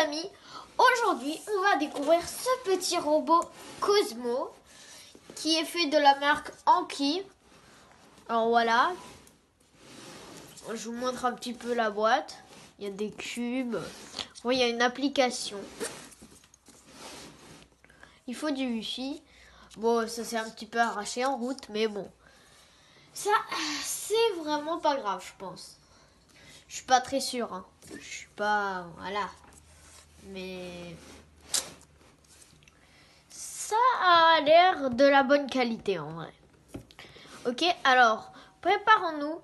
amis, aujourd'hui on va découvrir ce petit robot Cosmo qui est fait de la marque Anki. Alors voilà, je vous montre un petit peu la boîte. Il y a des cubes, oui, il y a une application. Il faut du wifi. Bon, ça s'est un petit peu arraché en route, mais bon. Ça, c'est vraiment pas grave, je pense. Je suis pas très sûre, hein. Je suis pas... Voilà. Mais... ça a l'air de la bonne qualité, en vrai. Ok, alors, préparons-nous.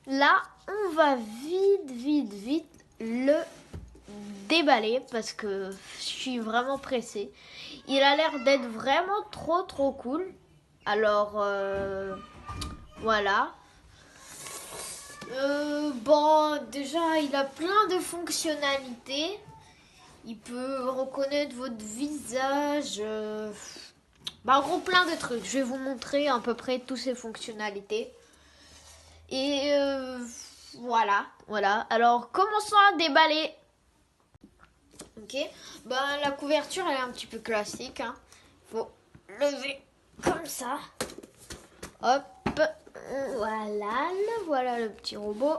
Là, on va vite le déballer parce que je suis vraiment pressée. Il a l'air d'être vraiment trop cool. Alors, voilà. Bon, déjà, il a plein de fonctionnalités. Il peut reconnaître votre visage. En gros, plein de trucs. Je vais vous montrer à peu près toutes ces fonctionnalités. Et voilà. Alors, commençons à déballer. Ok. La couverture, elle est un petit peu classique. Hein. Faut lever comme ça. Hop. Voilà le petit robot.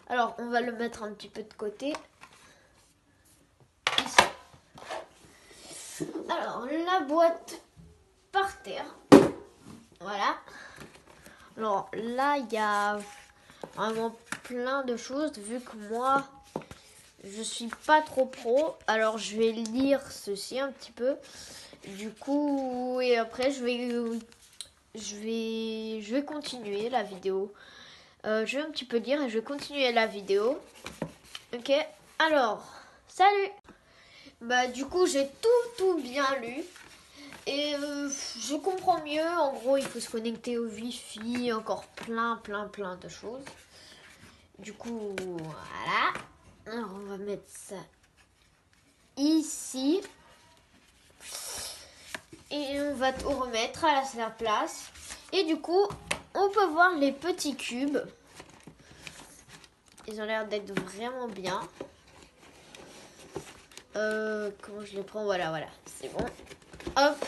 Alors, on va le mettre un petit peu de côté. Ici. Alors, la boîte par terre. Voilà. Alors, là, il y a vraiment plein de choses. Vu que moi, je suis pas trop pro. Alors, je vais lire ceci un petit peu. Du coup, et après, je vais continuer la vidéo. Je vais un petit peu lire et je vais continuer la vidéo. Ok, alors, salut. Du coup, j'ai tout bien lu. Et je comprends mieux. En gros, il faut se connecter au Wi-Fi. Encore plein de choses. Du coup, voilà. Alors, on va mettre ça ici. Et on va tout remettre à sa place. Et du coup, on peut voir les petits cubes. Ils ont l'air d'être vraiment bien. Comment je les prends? Voilà, c'est bon. Hop.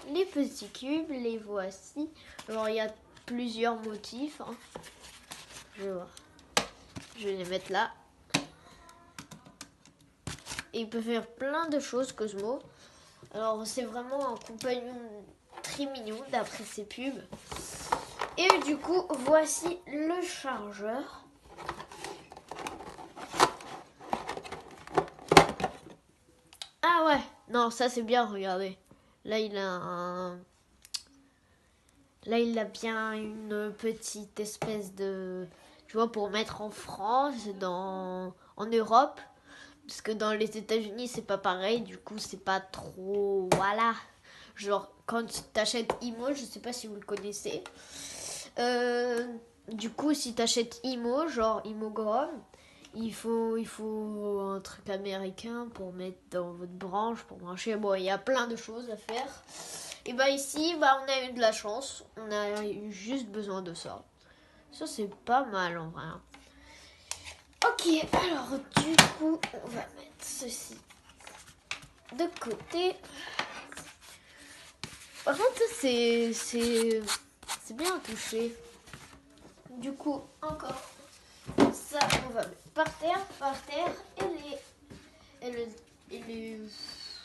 Les petits cubes, les voici. Alors, il y a plusieurs motifs. Hein. Je vais voir. Je vais les mettre là. Et il peut faire plein de choses, Cosmo. Alors, c'est vraiment un compagnon très mignon, d'après ses pubs. Et du coup, voici le chargeur. Ah ouais, non, ça c'est bien, regardez. Là, il a bien une petite espèce de... Tu vois, pour mettre en France, en Europe. Parce que dans les États-Unis, c'est pas pareil. Du coup, c'est pas trop... Voilà. Genre, quand tu t'achètes Imo, je sais pas si vous le connaissez. Du coup, si t'achètes Imo, genre Imogrom, il faut un truc américain pour mettre dans votre branche, pour brancher. Bon, il y a plein de choses à faire. Et ici, on a eu de la chance. On a eu juste besoin de ça. Ça, c'est pas mal en vrai. Ok, alors du coup, on va mettre ceci de côté. Par contre, c'est bien touché. Du coup, encore ça, on va mettre par terre, et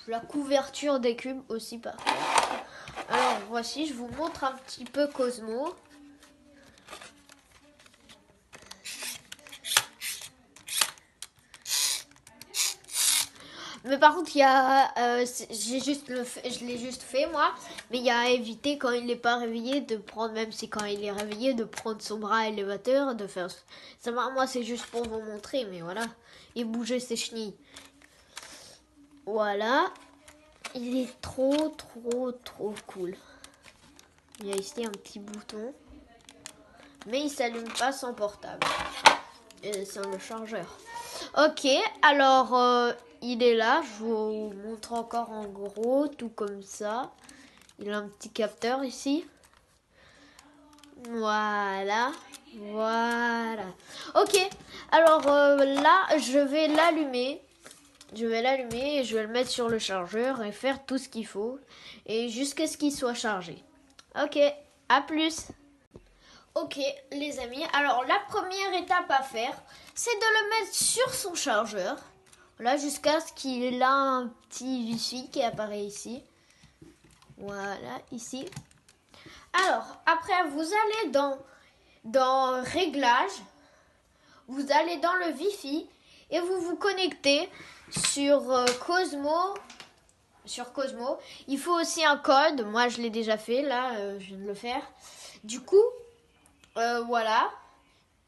la couverture des cubes aussi par terre. Alors voici, je vous montre un petit peu Cosmo. Mais par contre, il y a, je l'ai juste fait moi, mais il y a à éviter quand il n'est pas réveillé de prendre, même si quand il est réveillé, de prendre son bras élévateur, de faire ça. Moi, c'est juste pour vous montrer, mais voilà, et bouger ses chenilles. Voilà, il est trop cool. Il y a ici un petit bouton, mais il s'allume pas sans portable. Et c'est le chargeur. Ok, alors il est là. Je vous montre encore en gros, tout comme ça. Il a un petit capteur ici. Voilà. Ok, alors là, je vais l'allumer. Je vais l'allumer et je vais le mettre sur le chargeur et faire tout ce qu'il faut. Et jusqu'à ce qu'il soit chargé. Ok, à plus. Ok les amis, alors la première étape à faire, c'est de le mettre sur son chargeur. Voilà, jusqu'à ce qu'il ait là un petit wifi qui apparaît ici. Voilà, ici. Alors, après, vous allez dans Réglages. Vous allez dans le Wi-Fi et vous vous connectez sur Cosmo. Sur Cosmo. Il faut aussi un code. Moi, je l'ai déjà fait. Là, je viens de le faire. Du coup, voilà.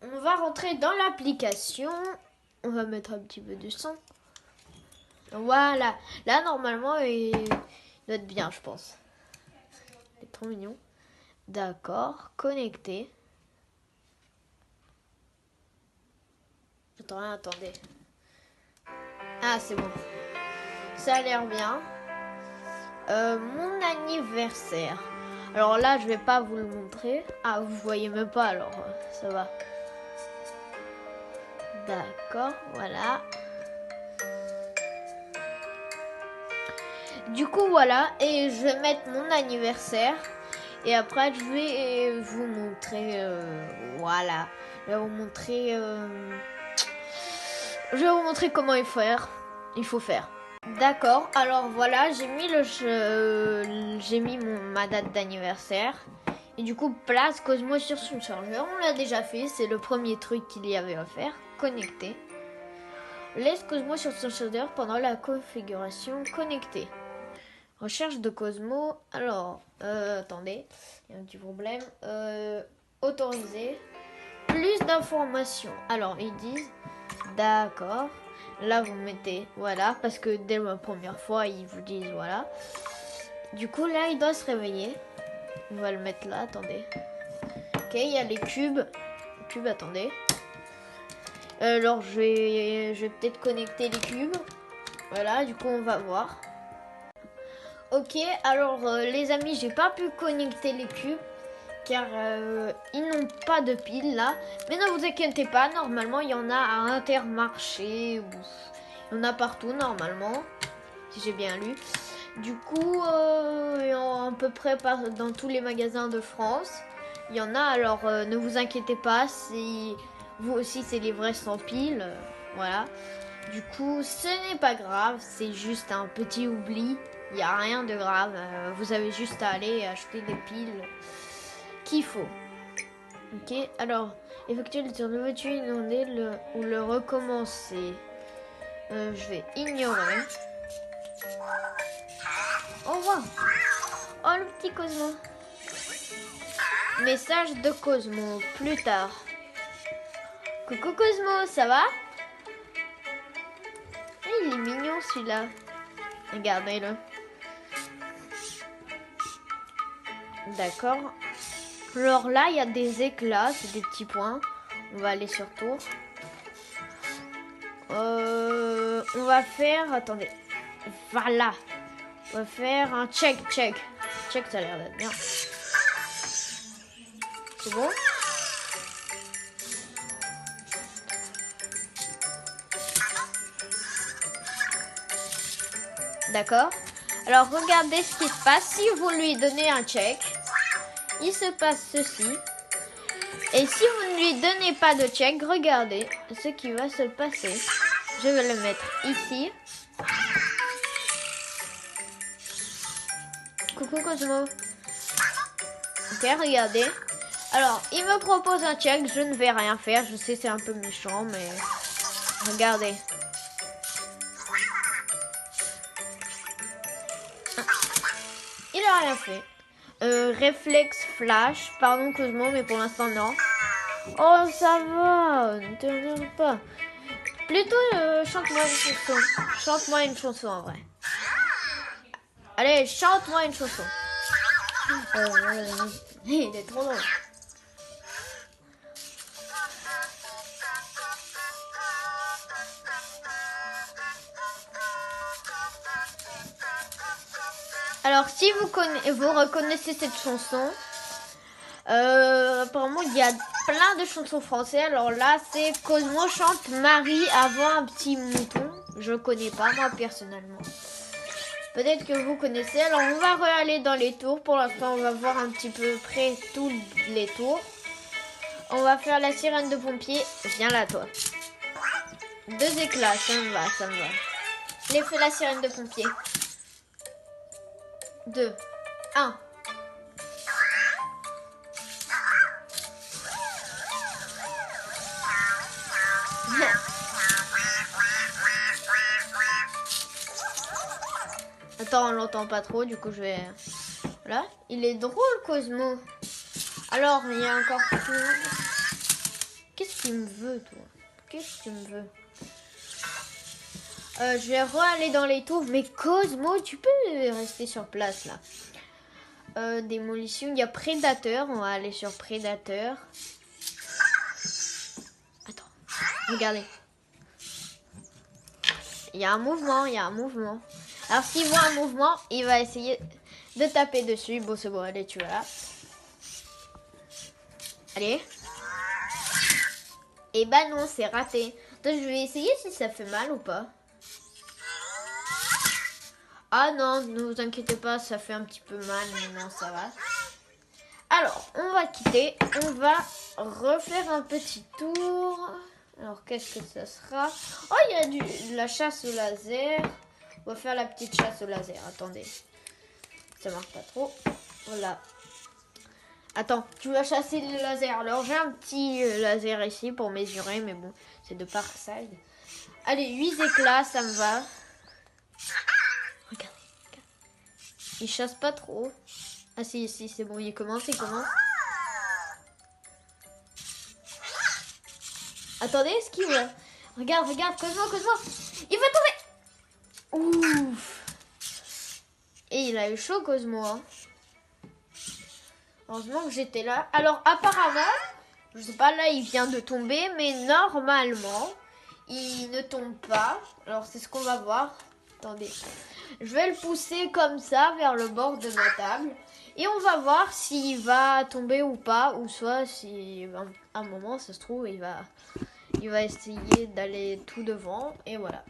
On va rentrer dans l'application. On va mettre un petit peu de son. Voilà. Là, normalement, il doit être bien, je pense. C'est trop mignon. D'accord. Connecté. Attendez. Ah, c'est bon. Ça a l'air bien. Mon anniversaire. Alors là, je vais pas vous le montrer. Ah, vous voyez même pas, alors ça va. D'accord, voilà. Du coup, voilà. Et je vais mettre mon anniversaire. Et après, je vais vous montrer... voilà. Je vais vous montrer... je vais vous montrer comment il faut faire. D'accord, alors voilà, j'ai mis ma date d'anniversaire. Et du coup, place Cosmo sur son chargeur. On l'a déjà fait, c'est le premier truc qu'il y avait à faire. Connecter. Laisse Cosmo sur son chargeur pendant la configuration connectée. Recherche de Cosmo. Alors, attendez, il y a un petit problème. Autoriser. Plus d'informations. Alors, ils disent, d'accord. Là, vous mettez, voilà, parce que dès la première fois, ils vous disent, voilà. Du coup, là, il doit se réveiller. On va le mettre là, attendez. Ok, il y a les cubes. Attendez. Alors, je vais peut-être connecter les cubes. Voilà, du coup, on va voir. Ok, alors, les amis, j'ai pas pu connecter les cubes. Car ils n'ont pas de pile là. Mais ne vous inquiétez pas, normalement il y en a à Intermarché. Il y en a partout normalement, si j'ai bien lu. Du coup, à peu près dans tous les magasins de France, il y en a. Alors ne vous inquiétez pas, si vous aussi c'est livré sans pile. Voilà. Du coup, ce n'est pas grave, c'est juste un petit oubli. Il n'y a rien de grave. Vous avez juste à aller acheter des piles qu'il faut. Ok, alors effectuer le tir de voiture, inonder ou le recommencer. Je vais ignorer. Au revoir. Oh, le petit Cosmo. Message de Cosmo plus tard. Coucou Cosmo, ça va? Il est mignon celui-là. Regardez-le. D'accord. Alors là, il y a des éclats, c'est des petits points. On va aller sur tour. On va faire... Attendez. Voilà. On va faire un check. Check, ça a l'air d'être bien. C'est bon? D'accord. Alors, regardez ce qui se passe. Si vous lui donnez un check, il se passe ceci. Et si vous ne lui donnez pas de check, regardez ce qui va se passer. Je vais le mettre ici. Coucou Cosmo. Ok, regardez. Alors, il me propose un check. Je ne vais rien faire. Je sais, c'est un peu méchant, mais... Regardez. Il a rien fait. Réflexe flash. Pardon Cosmo, mais pour l'instant non. Oh, ça va. Ne t'énerve pas. Plutôt, chante-moi une chanson. Chante-moi une chanson en vrai. Allez, chante-moi une chanson. Il est trop long. Alors, si vous reconnaissez cette chanson, apparemment, il y a plein de chansons françaises. Alors là, c'est Cosmo chante Marie avant un petit mouton. Je connais pas moi personnellement. Peut-être que vous connaissez. Alors on va aller dans les tours. Pour l'instant on va voir un petit peu près tous les tours. On va faire la sirène de pompier. Viens là toi. 2 éclats, ça me va, ça me va. Allez, fais la sirène de pompier. 2, 1. Attends, on l'entend pas trop, du coup je vais... Voilà, il est drôle Cosmo. Alors, il y a encore... Qu'est-ce qu'il me veut, toi? Qu'est-ce que tu me veux? Je vais aller dans les tours, mais Cosmo, tu peux rester sur place, là. Démolition, il y a Prédateur, on va aller sur Prédateur. Attends, regardez. Il y a un mouvement, il y a un mouvement. Alors s'il voit un mouvement, il va essayer de taper dessus. Bon, c'est bon, allez, tu vas là. Allez. Et bah non, c'est raté. Donc je vais essayer si ça fait mal ou pas. Ah non, ne vous inquiétez pas, ça fait un petit peu mal, mais non, ça va. Alors, on va quitter. On va refaire un petit tour. Alors, qu'est-ce que ça sera? Oh, il y a de la chasse au laser. On va faire la petite chasse au laser. Attendez. Ça marche pas trop. Voilà. Attends, tu vas chasser le laser. Alors, j'ai un petit laser ici pour mesurer, mais bon, c'est de par side. Allez, 8 éclats, ça me va. Regardez. Il chasse pas trop. Ah si, c'est bon, il commence. Attendez, est-ce qu'il va... Regarde, Cosmo. Il va tomber. Ouf. Et il a eu chaud, Cosmo. Hein. Heureusement que j'étais là. Alors, apparemment, je sais pas, là, il vient de tomber, mais normalement, il ne tombe pas. Alors, c'est ce qu'on va voir. Attendez. Je vais le pousser comme ça vers le bord de ma table. Et on va voir s'il va tomber ou pas. Ou soit, si à un moment, ça se trouve, il va essayer d'aller tout devant. Et voilà.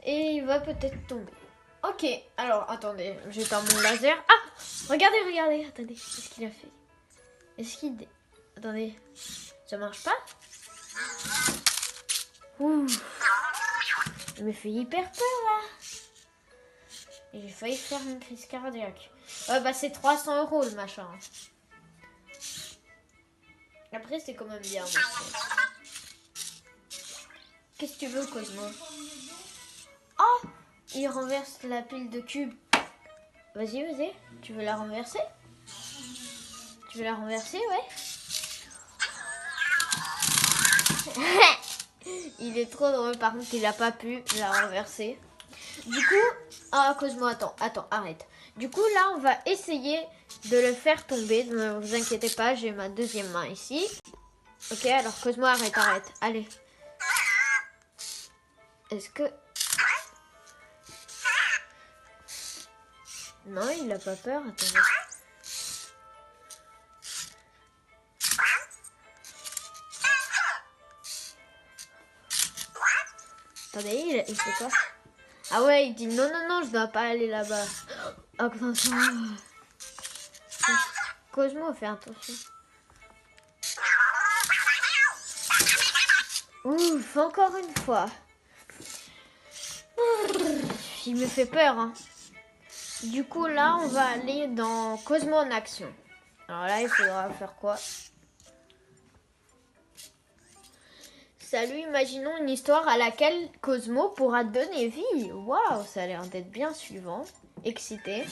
Et il va peut-être tomber. Ok, alors, attendez. J'éteins mon laser. Ah! Regardez. Attendez, qu'est-ce qu'il a fait? Est-ce qu'il... Attendez. Ça marche pas? Ouh. Il me fait hyper peur, là. Et j'ai failli faire une crise cardiaque. Bah, c'est 300 € le machin. Après, c'est quand même bien. Qu'est-ce que tu veux, Cosmo? Oh! Il renverse la pile de cubes. Vas-y. Tu veux la renverser? Ouais. Il est trop drôle. Par contre, il a pas pu la renverser. Du coup... Ah, Cosmo, attends, arrête. Du coup, là, on va essayer de le faire tomber. Ne vous inquiétez pas, j'ai ma deuxième main ici. Ok, alors Cosmo, arrête. Allez. Est-ce que... Non, il n'a pas peur. Attendez. Attendez, il fait quoi? Ah ouais, il dit non, je dois pas aller là-bas. Oh, attention. Cosmo, fais attention. Ouf, encore une fois. Il me fait peur, hein. Du coup, là, on va aller dans Cosmo en action. Alors là, il faudra faire quoi? Salut, imaginons une histoire à laquelle Cosmo pourra donner vie. Waouh, ça a l'air d'être bien suivant. Excité.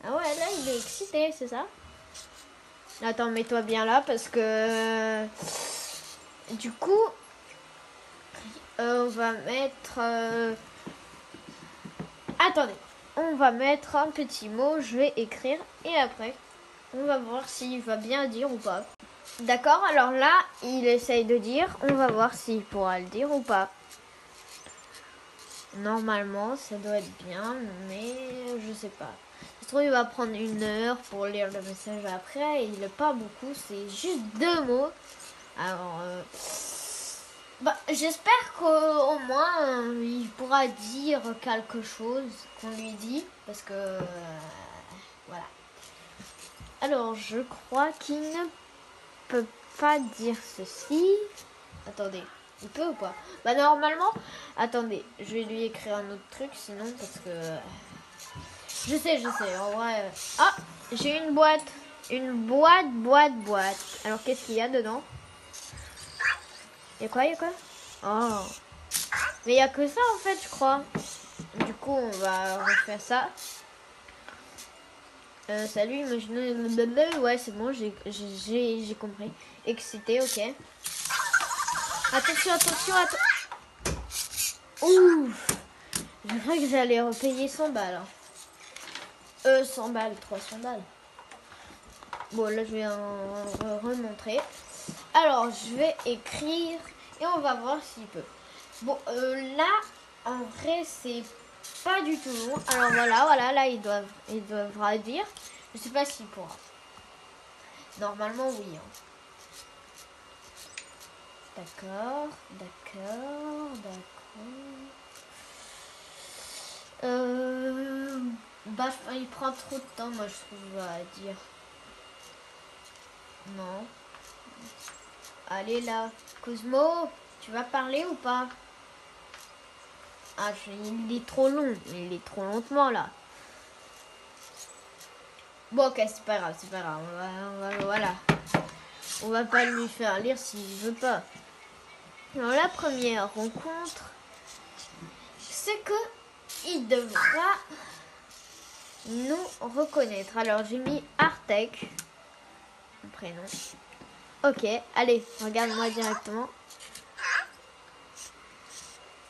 Ah ouais, là, il est excité, c'est ça? Attends, mets-toi bien là parce que... Du coup, on va mettre... Attendez, on va mettre un petit mot, je vais écrire et après, on va voir s'il va bien dire ou pas. D'accord, alors là, il essaye de dire, on va voir s'il pourra le dire ou pas. Normalement, ça doit être bien, mais je sais pas. Je trouve qu'il va prendre 1 heure pour lire le message après. Il n'a pas beaucoup, c'est juste 2 mots. Alors, Bah, j'espère qu'au moins il pourra dire quelque chose qu'on lui dit. Parce que... voilà. Alors, je crois qu'il ne peut pas dire ceci. Attendez, il peut ou pas? Bah, normalement... Attendez, je vais lui écrire un autre truc sinon parce que... Je sais, en vrai... Ah, j'ai une boîte. Une boîte. Alors, qu'est-ce qu'il y a dedans? Il y a quoi? Oh. Mais il n'y a que ça en fait, je crois. Du coup, on va refaire ça. Salut, imaginez... Ouais, c'est bon, j'ai compris. Excité, ok. Attention. Ouf. Je crois que j'allais repayer 100 balles. 100 balles, 300 balles. Bon, là, je vais en remontrer. Alors, je vais écrire et on va voir s'il peut. Bon, là, en vrai, c'est pas du tout long. Alors voilà, là, il devra dire. Je sais pas s'il pourra. Normalement, oui. Hein. D'accord. Bah, il prend trop de temps, moi, je trouve, à dire. Non. Allez, là. Cosmo, tu vas parler ou pas? Ah, il est trop long. Il est trop lentement, là. Bon, ok, c'est pas grave. Voilà. On va pas lui faire lire s'il veut pas. Alors, la première rencontre, c'est que il devra nous reconnaître. Alors, j'ai mis Artek, mon prénom. Ok, allez, regarde-moi directement.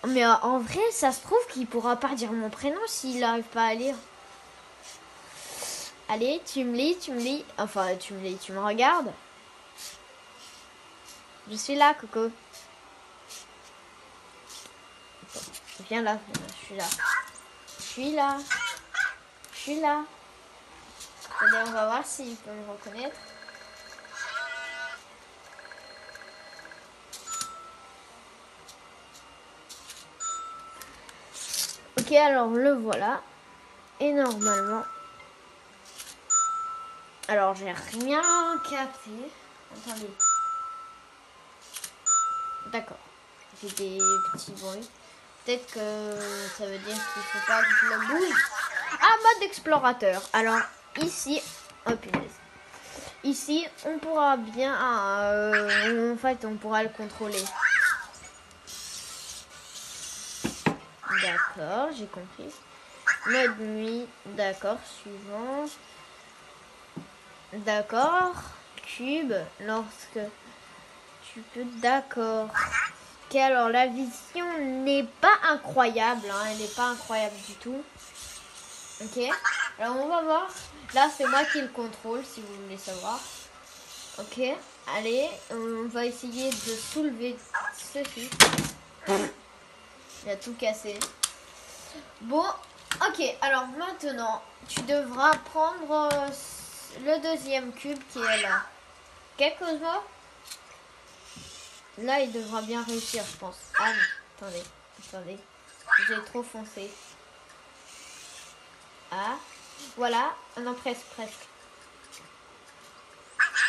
Mais en vrai, ça se trouve qu'il pourra pas dire mon prénom s'il n'arrive pas à lire. Allez, tu me lis. Enfin, tu me regardes. Je suis là, Coco. Viens là, je suis là. Allez, on va voir s'il peut me reconnaître. Ok, alors le voilà. Et normalement... Alors, j'ai rien capté. Attendez. D'accord. J'ai des petits bruits. Peut-être que ça veut dire qu'il faut pas que je le bouge. Ah, mode explorateur. Alors, ici... Oh, punaise. Ici, on pourra bien... en fait, on pourra le contrôler. D'accord, j'ai compris. Mode nuit. D'accord, suivant. D'accord. Cube. Lorsque tu peux... D'accord. Ok, alors la vision n'est pas incroyable. Hein, elle n'est pas incroyable du tout. Ok. Alors on va voir. Là, c'est moi qui le contrôle, si vous voulez savoir. Ok. Allez, on va essayer de soulever ceci. Il a tout cassé. Bon, ok. Alors maintenant, tu devras prendre le deuxième cube qui est là. Quelque chose? Là, il devra bien réussir, je pense. Ah non, attendez. J'ai trop foncé. Ah, voilà. Ah non, presque.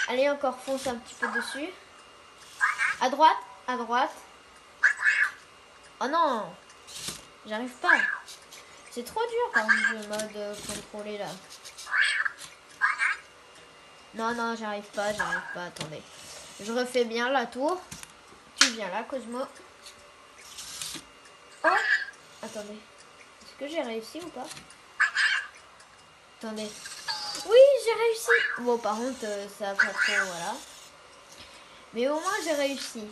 Allez, encore fonce un petit peu dessus. À droite. Oh non, j'arrive pas. C'est trop dur par exemple le mode contrôlé là. Non, j'arrive pas. Attendez. Je refais bien la tour. Tu viens là, Cosmo. Oh, attendez. Est-ce que j'ai réussi ou pas? Attendez. Oui, j'ai réussi. Bon, par contre, ça va pas trop, voilà. Mais au moins, j'ai réussi.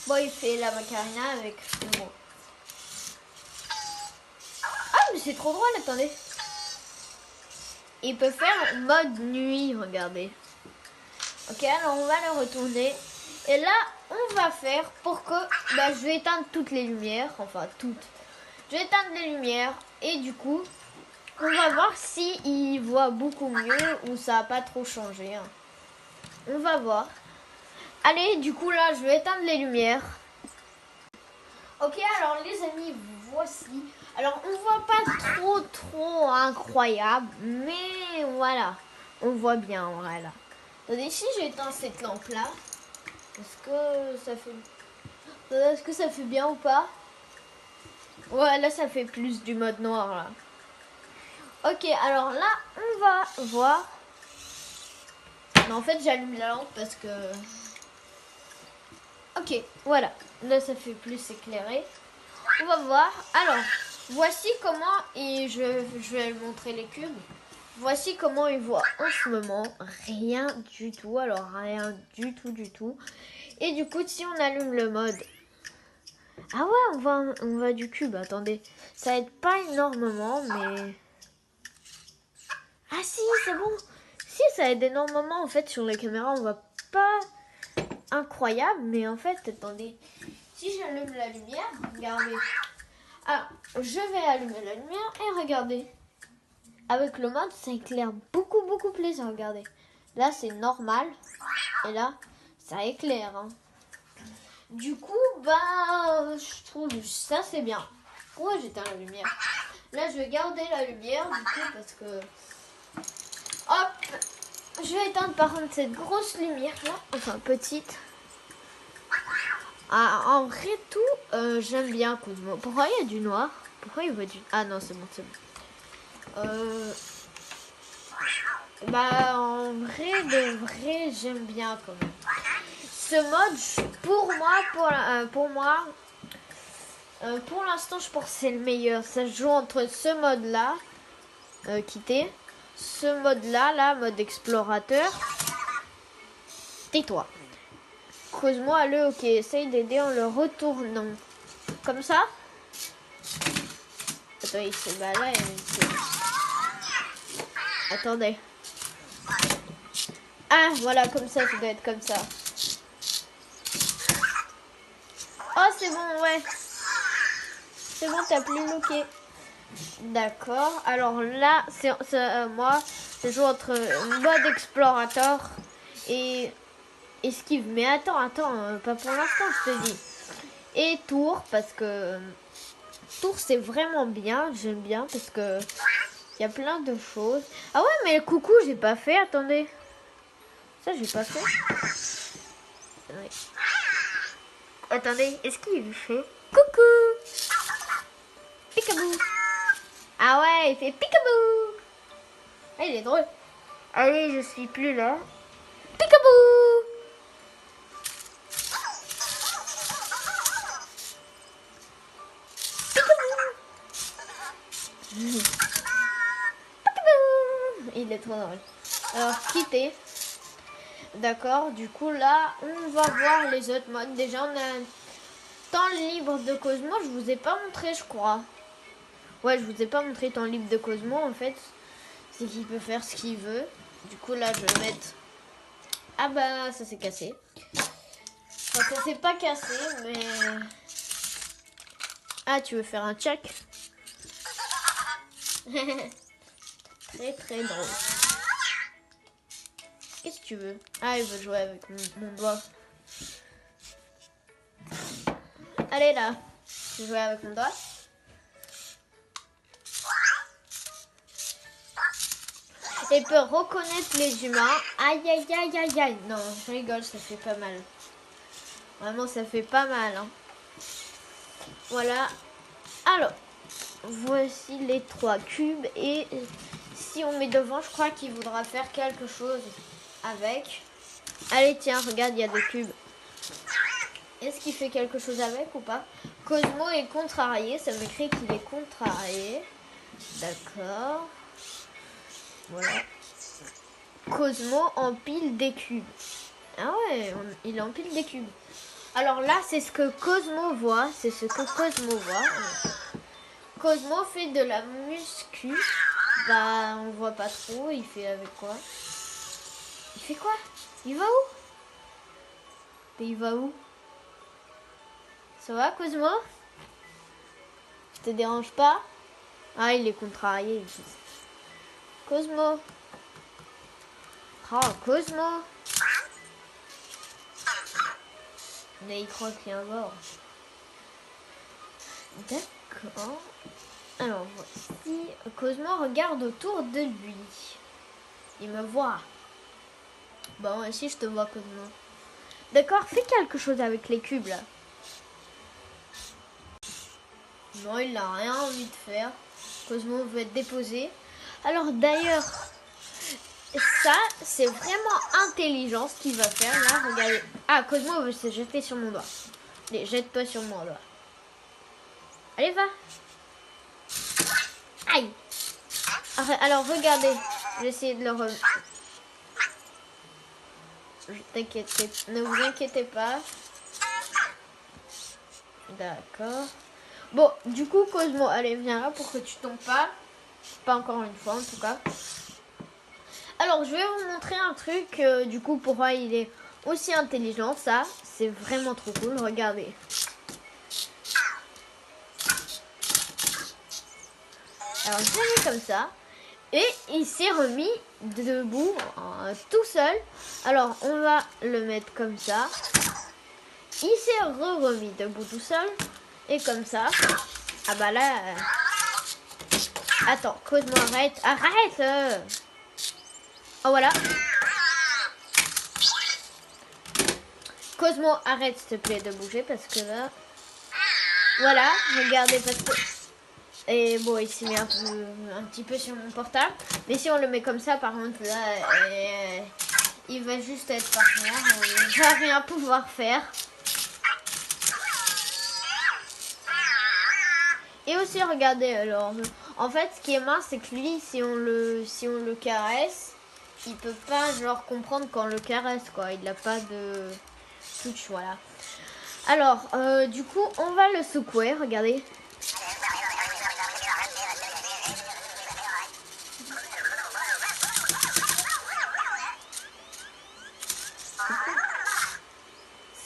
Bon, il fait la macarena avec le mot. Ah, mais c'est trop drôle, attendez. Il peut faire mode nuit, regardez. Ok, alors on va le retourner. Et là, on va faire pour que... Bah, je vais éteindre toutes les lumières. Enfin, toutes. Je vais éteindre les lumières. Et du coup, on va voir si il voit beaucoup mieux ou ça n'a pas trop changé. Hein. On va voir. Allez, du coup là, je vais éteindre les lumières. Ok, alors les amis, voici. Alors on voit pas trop incroyable, mais voilà, on voit bien, voilà. Attendez, si j'éteins cette lampe là, est-ce que ça fait bien ou pas? Ouais, là ça fait plus du mode noir là. Ok, alors là on va voir. Non, en fait j'allume la lampe parce que. Ok, voilà, là ça fait plus éclairé. On va voir. Alors, voici comment, et je vais montrer les cubes. Voici comment il voit en ce moment. Rien du tout. Alors, rien du tout. Et du coup, si on allume le mode... Ah ouais, on voit du cube. Attendez. Ça aide pas énormément, mais... Ah si, c'est bon. Si, ça aide énormément. En fait, sur les caméras, on voit pas incroyable. Mais en fait, attendez. Si j'allume la lumière, regardez. Alors, je vais allumer la lumière et regardez. Avec le mode, ça éclaire beaucoup plus. Regardez. Là, c'est normal. Et là, ça éclaire. Hein. Du coup, bah, je trouve ça, c'est bien. Pourquoi j'éteins la lumière? Là, je vais garder la lumière, du coup, parce que... Hop! Je vais éteindre, par contre, cette grosse lumière-là. Enfin, petite. Ah, en vrai, tout, j'aime bien Cosmo. Pourquoi il y a du noir? Pourquoi il voit du... Ah non, c'est bon. Bah, en vrai, de vrai, j'aime bien quand même. Ce mode, pour l'instant, je pense que c'est le meilleur. Ça se joue entre ce mode-là, quitter, ce mode-là, mode explorateur. Tais-toi. Cosmo, allez, ok, essaye d'aider en le retournant. Comme ça. Attends, il se bat là. Attendez. Ah, voilà, comme ça doit être comme ça. Oh, c'est bon, ouais. C'est bon, t'as plus looké. D'accord. Alors là, moi, je joue entre mode explorateur et esquive. Mais attends, pas pour l'instant, je te dis. Et tour, parce que tour, c'est vraiment bien. J'aime bien parce que il y a plein de choses. Ah ouais, mais le coucou, j'ai pas fait. Attendez. Ça, j'ai pas fait. Ouais. Attendez, est-ce qu'il fait coucou? Peekaboo. Ah ouais, il fait peekaboo. Ah, il est drôle. Allez, je suis plus là. Peekaboo. Peekaboo. Peekaboo. Il est trop drôle. Alors, quitter. D'accord, du coup là, on va voir les autres modes. Déjà, on a un temps libre de Cosmo. Je vous ai pas montré, je crois. Ouais, je vous ai pas montré temps libre de Cosmo, en fait. C'est qu'il peut faire ce qu'il veut. Du coup, là, je vais mettre... Ah bah, ça s'est cassé. Enfin, ça s'est pas cassé, mais... Ah, tu veux faire un check? Très drôle. Qu'est-ce que tu veux? Ah, il veut jouer avec mon doigt. Allez, là. Je vais jouer avec mon doigt. Et peut reconnaître les humains. Aïe. Non, je rigole, ça fait pas mal. Vraiment, ça fait pas mal. Hein. Voilà. Alors, voici les 3 cubes. Et si on met devant, je crois qu'il voudra faire quelque chose avec. Allez, tiens, regarde, il y a des cubes. Est-ce qu'il fait quelque chose avec ou pas? Cosmo est contrarié. Ça m'écrit qu'il est contrarié. D'accord. Voilà. Cosmo empile des cubes. Ah ouais, il empile des cubes. Alors là, c'est ce que Cosmo voit. Cosmo fait de la muscu. Bah, on voit pas trop. Il fait avec quoi? Il fait quoi? Il va où? Mais il va où? Ça va, Cosmo? Ça te dérange pas? Ah, il est contrarié. Cosmo. Oh, Cosmo. Mais il croit qu'il y a un mort. D'accord. Alors voici. Cosmo regarde autour de lui. Il me voit. Bon, ici je te vois, Cosmo. D'accord, fais quelque chose avec les cubes là. Non, il n'a rien envie de faire. Cosmo veut être déposé. Alors d'ailleurs, ça, c'est vraiment intelligent ce qu'il va faire là. Regardez. Ah, Cosmo veut se jeter sur mon doigt. Allez, jette-toi sur mon doigt. Allez, va. Aïe. Alors, regardez. J'ai essayé de le remettre. Ne vous inquiétez pas. D'accord. Bon, du coup, Cosmo, allez, viens là pour que tu tombes pas. Pas encore une fois, en tout cas. Alors, je vais vous montrer un truc. Du coup, pourquoi il est aussi intelligent. Ça, c'est vraiment trop cool. Regardez. Alors, je l'ai mis comme ça. Et il s'est remis debout, tout seul. Alors, on va le mettre comme ça. Il s'est remis debout tout seul. Et comme ça. Ah bah là... Attends, Cosmo, arrête. Arrête Oh, voilà. Cosmo, arrête, s'il te plaît, de bouger. Parce que là... Voilà, regardez, parce que... Et bon, il s'est mis un petit peu sur mon portable. Mais si on le met comme ça, par contre, là... il va juste être par terre. Il va rien pouvoir faire. Et aussi, regardez, alors, en fait, ce qui est marrant, c'est que lui, si on le caresse, il peut pas, genre, comprendre quand on le caresse, quoi. Il n'a pas de touch, voilà. Alors, du coup, on va le secouer, regardez.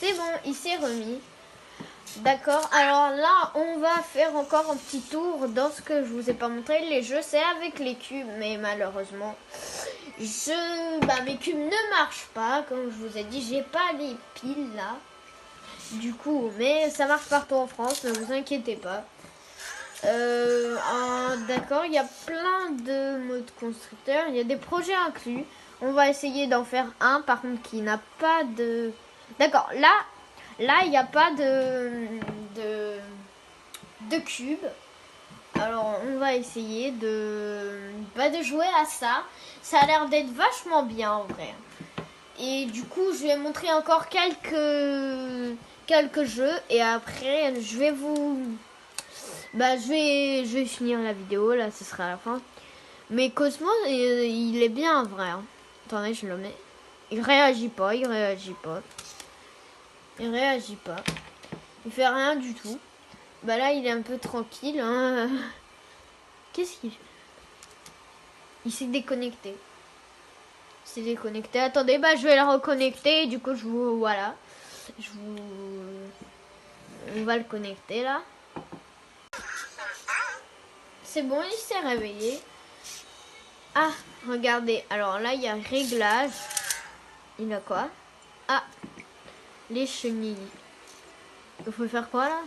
C'est bon, il s'est remis. D'accord, alors là, on va faire encore un petit tour dans ce que je vous ai pas montré. Les jeux, c'est avec les cubes, mais malheureusement, mes cubes ne marchent pas. Comme je vous ai dit, j'ai pas les piles là. Du coup, mais ça marche partout en France, ne vous inquiétez pas. D'accord, il y a plein de modes constructeurs, il y a des projets inclus. On va essayer d'en faire un, par contre, qui n'a pas de... D'accord, là, il n'y a pas de cube. Alors, on va essayer de jouer à ça. Ça a l'air d'être vachement bien, en vrai. Et du coup, je vais montrer encore quelques jeux. Et après, je vais vous... je vais finir la vidéo. Là, ce sera à la fin. Mais Cosmo, il est bien, en vrai. Hein. Attendez, je le mets. Il réagit pas, il réagit pas. Il réagit pas. Il fait rien du tout. Bah là, il est un peu tranquille. Hein. Qu'est-ce qu'il fait? Il s'est déconnecté. Il s'est déconnecté. Attendez, je vais le reconnecter. Du coup, voilà. On va le connecter là. C'est bon, il s'est réveillé. Ah, regardez. Alors là, il y a réglage. Il a quoi? Ah, les chenilles. Il faut faire quoi là?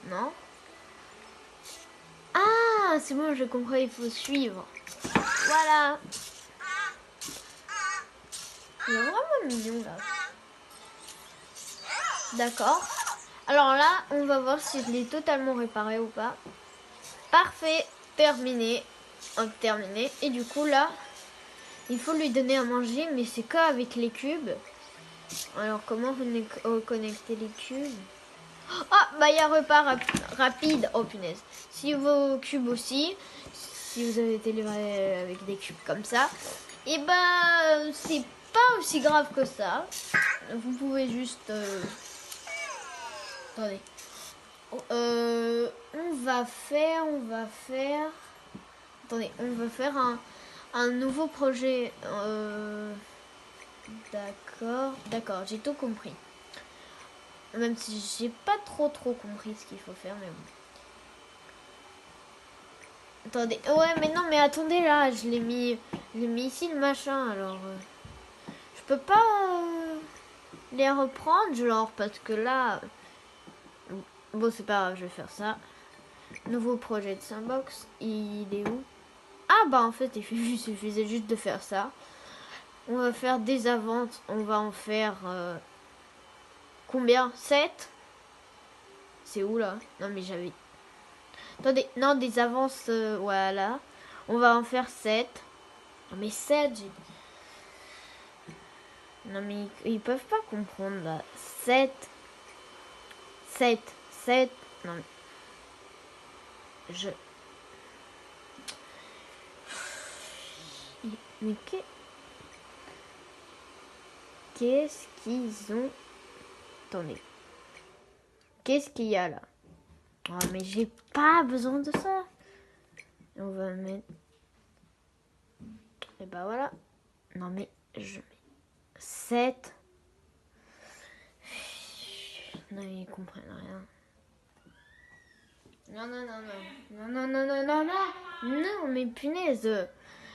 Non? Ah, c'est bon, je comprends, il faut suivre. Voilà. Il est vraiment mignon là. D'accord. Alors là, on va voir si je l'ai totalement réparé ou pas. Parfait, terminé. Hop, terminé. Et du coup là, il faut lui donner à manger, mais c'est qu'avec les cubes. Alors comment vous connectez les cubes? Ah, il y a repas rapide. Oh punaise. Si vos cubes aussi, si vous avez été livré avec des cubes comme ça, et c'est pas aussi grave que ça. Vous pouvez juste... Attendez. On va faire... Attendez, on va faire un nouveau projet. D'accord, j'ai tout compris. Même si j'ai pas trop compris ce qu'il faut faire, mais bon. Attendez, ouais, mais attendez là, je l'ai mis ici le machin, alors je peux pas. les reprendre, genre, parce que là... Bon, c'est pas grave, je vais faire ça. Nouveau projet de Sandbox, il est où? Ah bah en fait, il suffisait juste de faire ça. On va faire des avances, on va en faire... combien? 7? C'est où là? Non mais j'avais... Attendez, non, des avances, voilà. On va en faire 7. Non mais 7, j'ai... Non mais ils peuvent pas comprendre là. 7. 7. 7. Non mais... Mais qu'est-ce qu'ils ont... Attendez. Qu'est-ce qu'il y a là? Oh mais j'ai pas besoin de ça. On va mettre... Et bah voilà. Non mais je mets 7. Non, ils comprennent rien. Non, non, non, non. Non, non, non, non, non, non. Non, mais punaise.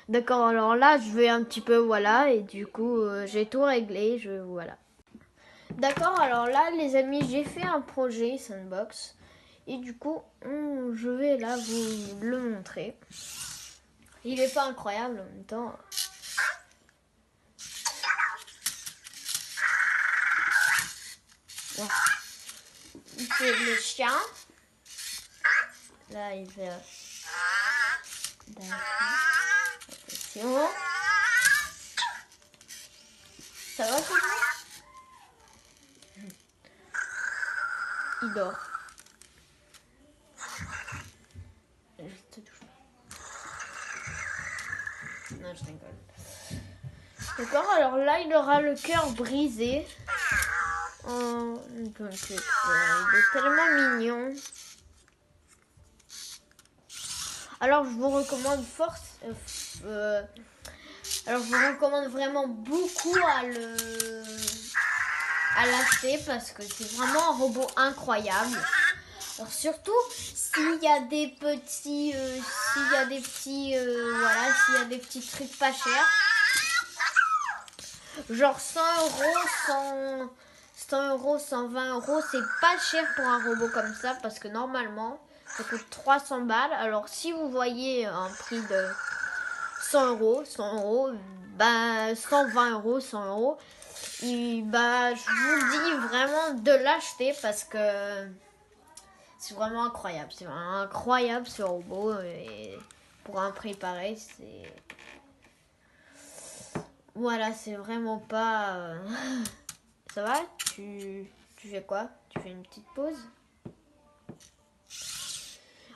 D'accord, alors là, je vais un petit peu, voilà. Et du coup, j'ai tout réglé. Voilà. D'accord, alors là, les amis, j'ai fait un projet Sandbox. Et du coup, je vais là vous le montrer. Il est pas incroyable en même temps. Ouais. Il fait le chien. Là, il fait... D'accord. Attention. Ça va, tout le monde? Il dort. Je te touche pas. Non, je rigole. D'accord, alors là, il aura le cœur brisé. Oh, il est tellement mignon. Alors, je vous recommande alors, je vous recommande vraiment beaucoup à l'acheter parce que c'est vraiment un robot incroyable. Alors, surtout s'il y a des petits, voilà, s'il y a des petits trucs pas chers. Genre 100 euros, 100 euros, 120 euros, c'est pas cher pour un robot comme ça parce que normalement ça coûte 300 balles. Alors si vous voyez un prix de 100 euros, bah 120 euros, 100 euros, et bah je vous dis vraiment de l'acheter parce que c'est vraiment incroyable. C'est vraiment incroyable ce robot et pour un prix pareil, c'est... Voilà, c'est vraiment pas... Ça va? Tu fais quoi? Tu fais une petite pause?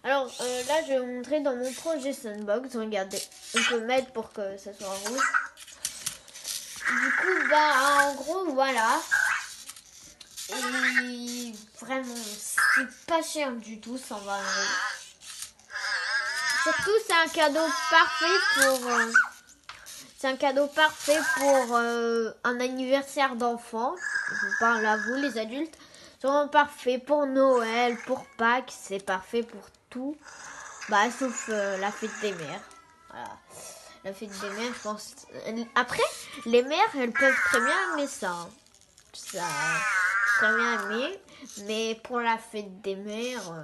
Alors là, je vais vous montrer dans mon projet Sandbox. Regardez, on peut mettre pour que ça soit rouge. Du coup, bah, en gros, voilà. Et vraiment, c'est pas cher du tout, 120 euros. Surtout, c'est un cadeau parfait pour... c'est un cadeau parfait pour un anniversaire d'enfant. Je vous parle à vous, les adultes. C'est vraiment parfait pour Noël, pour Pâques. C'est parfait pour tout. Bah, sauf la fête des mères. Voilà. La fête des mères, je pense... Après, les mères, elles peuvent très bien aimer ça. Hein. Ça, très bien aimer. Mais pour la fête des mères...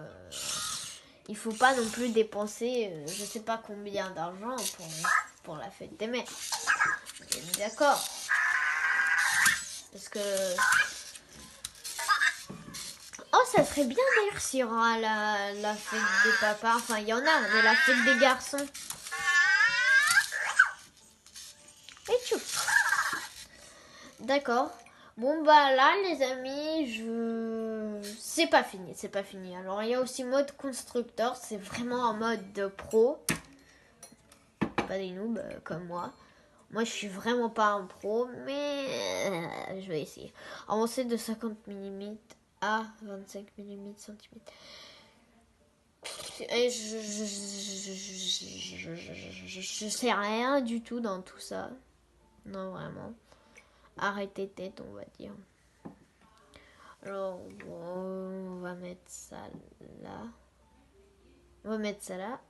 il faut pas non plus dépenser, je sais pas combien d'argent pour la fête des mères. D'accord. Parce que... Oh, ça serait bien d'ailleurs s'il y aura la fête des papas. Enfin, il y en a, mais la fête des garçons. Et tchou. D'accord. Bon, bah là, les amis, c'est pas fini, c'est pas fini. Alors, il y a aussi mode constructeur. C'est vraiment un mode de pro. Pas des noobs comme moi. Moi, je suis vraiment pas un pro, mais je vais essayer. Avancer de 50 mm à 25 mm centimètres. Et je sais rien du tout dans tout ça. Non, vraiment. Arrêtez tête, on va dire. Alors, on va mettre ça là. On va mettre ça là.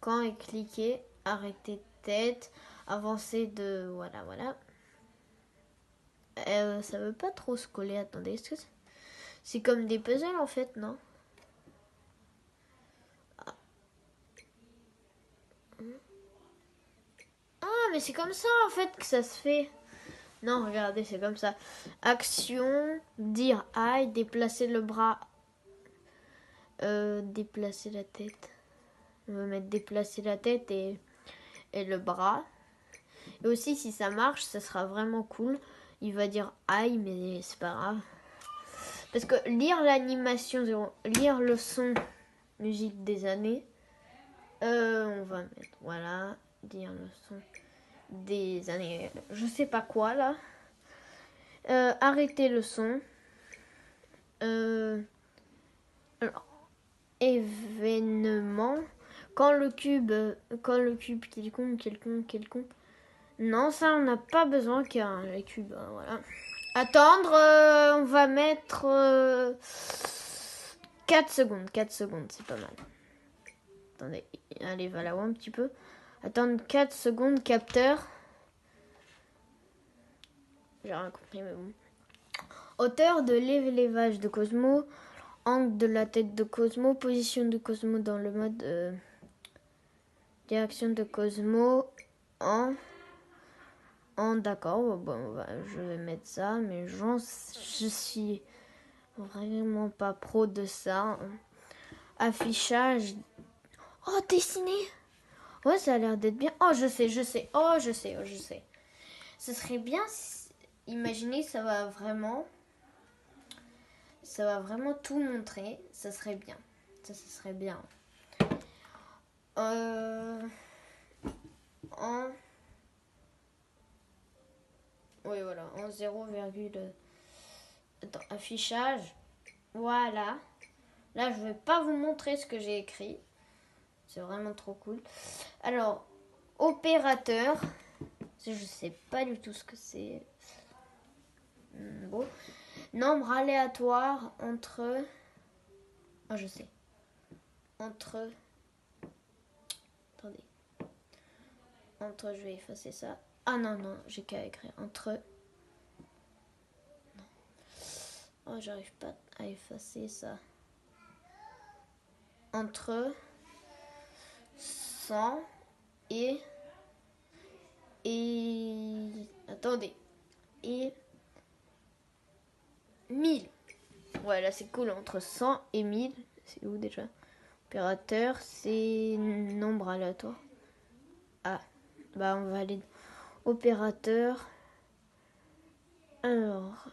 Quand est cliqué, arrêtez tête. Avancer de... Voilà, voilà. ça veut pas trop se coller. Attendez, est-ce que c'est comme des puzzles en fait, non? Ah, mais c'est comme ça en fait que ça se fait. Non, regardez, c'est comme ça. Action, dire aïe, déplacer le bras, déplacer la tête. On va mettre déplacer la tête et le bras. Et aussi, si ça marche, ça sera vraiment cool. Il va dire aïe, mais c'est pas grave. Parce que lire l'animation, lire le son, musique des années, on va mettre, voilà, lire le son des années, je sais pas quoi là. Arrêter le son. Alors, événement. Quand le cube quelconque. Non, ça on n'a pas besoin car les cubes, voilà. Attendre, on va mettre 4 secondes. 4 secondes, c'est pas mal. Attendez, allez, va là-haut un petit peu. Attendre 4 secondes, capteur. J'ai rien compris, mais bon. Hauteur de l'élevage de Cosmo. Angle de la tête de Cosmo. Position de Cosmo dans le mode direction de Cosmo. D'accord, bon, je vais mettre ça, mais je suis vraiment pas pro de ça. Affichage. Oh, dessiné. Ouais, ça a l'air d'être bien. Oh, je sais. Ce serait bien, imaginez, ça va vraiment tout montrer. Ça serait bien. Ça serait bien. Oui, voilà, en 0, attends, affichage. Voilà. Là, je vais pas vous montrer ce que j'ai écrit. C'est vraiment trop cool. Alors, opérateur. Je sais pas du tout ce que c'est. Bon. Nombre aléatoire entre... Oh, je sais. Entre... Attendez. Je vais effacer ça. Ah non, j'ai qu'à écrire. Entre... Non. Oh, j'arrive pas à effacer ça. Entre 100 et... Attendez. Et... 1000. Ouais, là c'est cool. Entre 100 et 1000. C'est où déjà? Opérateur, c'est nombre aléatoire. Ah, bah on va aller opérateur. Alors,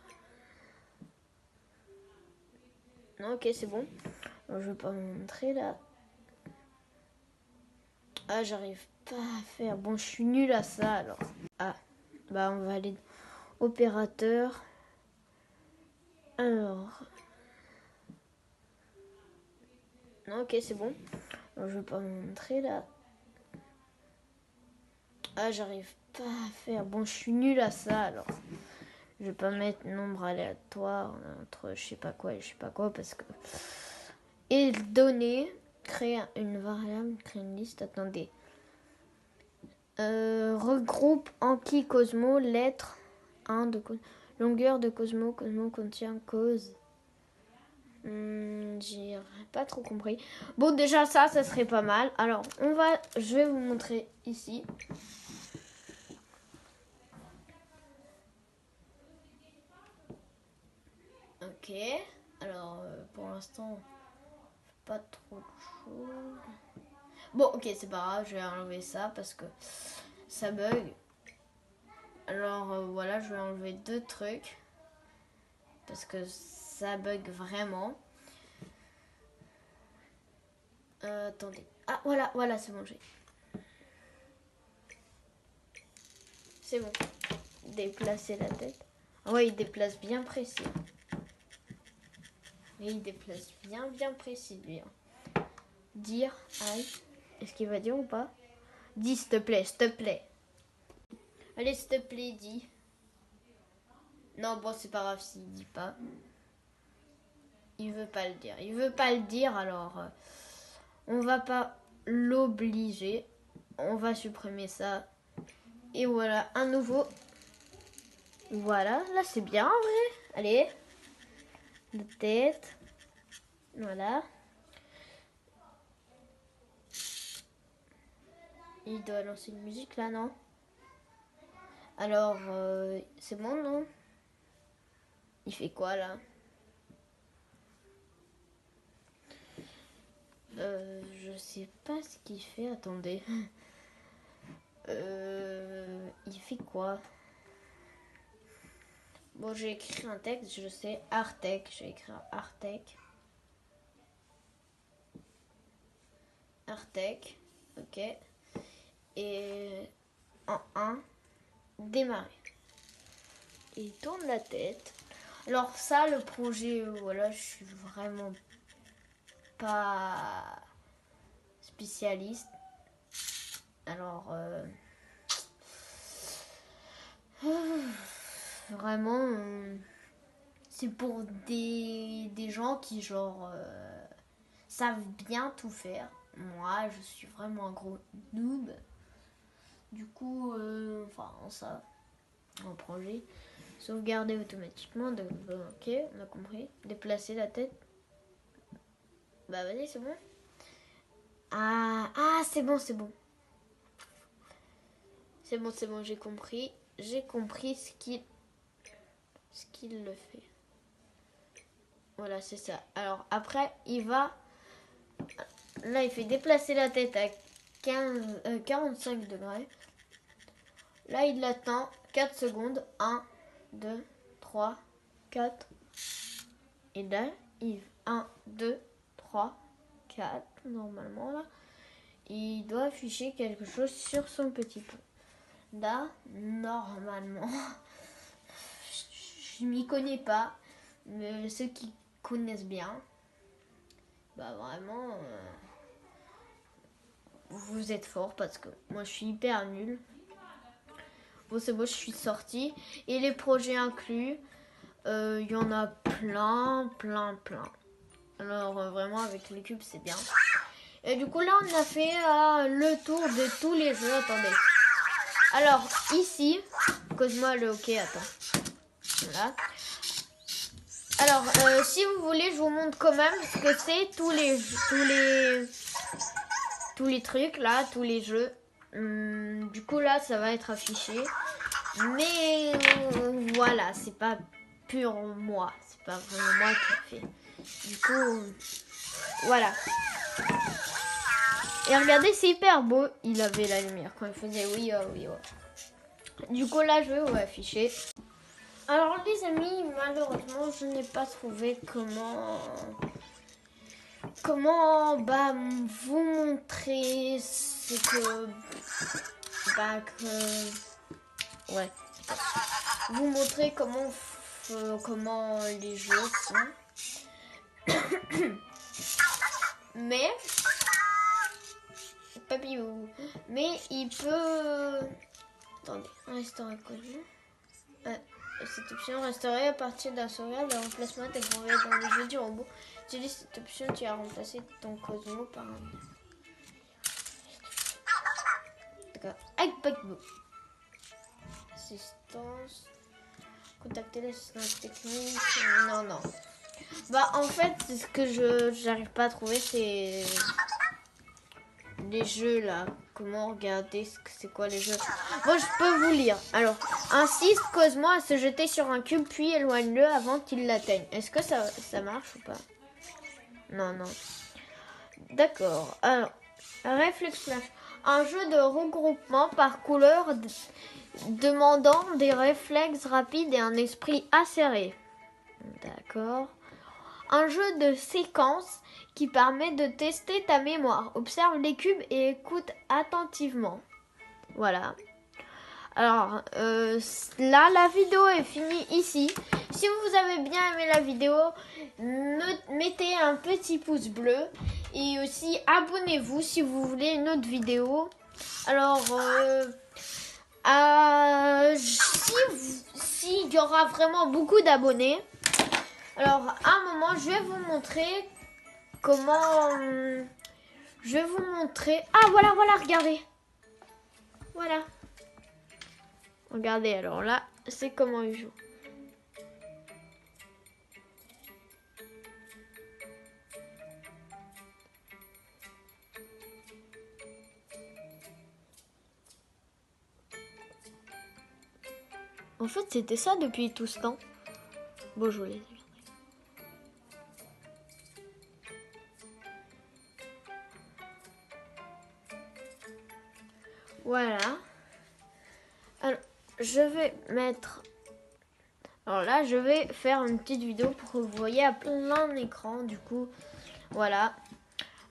non, ok, c'est bon. Alors, je vais pas vous montrer là. Ah, j'arrive pas à faire. Bon, je suis nulle à ça alors. Ah, bah on va aller opérateur. Alors, non, ok, c'est bon. Alors, je vais pas vous montrer là. Ah, j'arrive pas à faire. Bon, je suis nulle à ça alors. Je vais pas mettre nombre aléatoire entre je sais pas quoi et je sais pas quoi parce que... Et donner, créer une variable, créer une liste, attendez. Regroupe Anki Cosmo, lettre 1 de Cosmo. Longueur de Cosmo, Cosmo contient cause. J'ai pas trop compris. Bon, déjà ça serait pas mal. Alors, je vais vous montrer ici. Ok. Alors, pour l'instant, pas trop de choses. Bon, ok, c'est pas grave, je vais enlever ça parce que ça bug. Alors, voilà, je vais enlever 2 trucs parce que ça bug vraiment. Attendez. Ah, voilà, c'est bon, c'est bon. Déplacer la tête. Ah ouais, il déplace bien précis. Et il déplace bien précis, lui. Dire, aïe. Est-ce qu'il va dire ou pas? Dis, s'il te plaît. Allez, s'il te plaît, dis. Non, bon, c'est pas grave s'il dit pas. Il veut pas le dire, alors on va pas l'obliger. On va supprimer ça. Et voilà, un nouveau. Voilà, là c'est bien en vrai. Allez, la tête. Voilà. Il doit lancer une musique là, non? Alors, c'est bon, non? Il fait quoi là? Je sais pas ce qu'il fait, attendez. Il fait quoi? Bon, j'ai écrit un texte, je sais, Artec. Je vais écrire Artec. Artec, ok. Et en 1, démarrer. Il tourne la tête. Alors ça, le projet, voilà, je suis vraiment pas spécialiste. Alors, vraiment, c'est pour des gens qui, genre, savent bien tout faire. Moi, je suis vraiment un gros noob. Du coup, enfin, ça, un projet. Sauvegarder automatiquement. Ok, on a compris. Déplacer la tête. Bah, vas-y, c'est bon. Ah, c'est bon, c'est bon. C'est bon, j'ai compris. J'ai compris ce qu'il le fait. Voilà, c'est ça. Alors, après, il va... Là, il fait déplacer la tête à 45 degrés. Là, il attend 4 secondes. 1, 2, 3, 4. Et là, il... 1, 2, 3, 4. Normalement, là. Il doit afficher quelque chose sur son petit pont. Là, normalement, je m'y connais pas, mais ceux qui connaissent bien, bah vraiment, vous êtes forts parce que moi je suis hyper nulle. Bon, c'est bon, je suis sortie. Et les projets inclus, il y en a plein. Alors vraiment, avec les cubes, c'est bien. Et du coup, là, on a fait le tour de tous les jeux. Attendez. Alors, ici, cause-moi le hockey, attends. Voilà. Alors, si vous voulez, je vous montre quand même ce que c'est tous les trucs là, tous les jeux. Du coup là, ça va être affiché. Mais voilà, c'est pas pur moi, c'est pas vraiment moi qui le fais. Du coup, voilà. Et regardez, c'est hyper beau. Il avait la lumière quand il faisait oui. Du coup là, je vais vous afficher. Alors les amis, malheureusement, je n'ai pas trouvé comment vous montrer ce que ouais, vous montrer comment les jeux sont. Mais papillou, mais il peut, attendez, restaurer connu. Cette option resterait à partir d'un sauvegarde de remplacement temporaire dans le jeu du robot. Utilise cette option, tu as remplacé ton Cosmo par un... D'accord. Avec Packbo. Assistance. Contacter l'assistance technique. Non. Bah en fait, ce que j'arrive pas à trouver, c'est les jeux là. Comment regarder c'est quoi les jeux? Bon, je peux vous lire. Alors, insiste Cosmo à se jeter sur un cube, puis éloigne-le avant qu'il l'atteigne. Est-ce que ça marche ou pas? Non. D'accord. Alors, Réflexe Flash. Un jeu de regroupement par couleur demandant des réflexes rapides et un esprit acéré. D'accord. Un jeu de séquence qui permet de tester ta mémoire. Observe les cubes et écoute attentivement. Voilà. Alors, là, la vidéo est finie ici. Si vous avez bien aimé la vidéo, mettez un petit pouce bleu. Et aussi, abonnez-vous si vous voulez une autre vidéo. Alors, s'il y aura vraiment beaucoup d'abonnés, alors, à un moment, je vais vous montrer comment... je vais vous montrer... Ah, voilà, regardez. Voilà. Regardez, alors là, c'est comment il joue. En fait, c'était ça depuis tout ce temps. Bon, je vous les ai. Voilà. Alors, je vais mettre... Alors là, je vais faire une petite vidéo pour que vous voyez à plein d'écran. Du coup, voilà.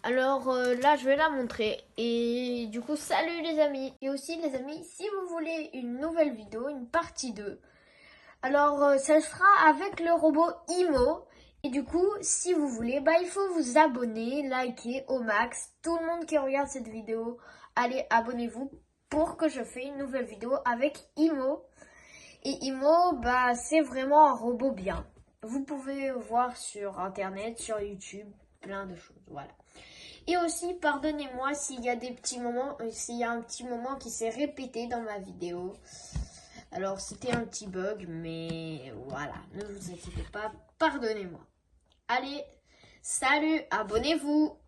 Alors là, je vais la montrer. Et du coup, salut les amis. Et aussi les amis, si vous voulez une nouvelle vidéo, une partie 2. Alors, ça sera avec le robot Imo. Et du coup, si vous voulez, il faut vous abonner, liker au max. Tout le monde qui regarde cette vidéo, allez, abonnez-vous pour que je fasse une nouvelle vidéo avec Imo. Et Imo, c'est vraiment un robot bien. Vous pouvez voir sur internet, sur YouTube, plein de choses, voilà. Et aussi, pardonnez-moi s'il y a des petits moments, s'il y a un petit moment qui s'est répété dans ma vidéo. Alors, c'était un petit bug, mais voilà, ne vous inquiétez pas, pardonnez-moi. Allez, salut, abonnez-vous!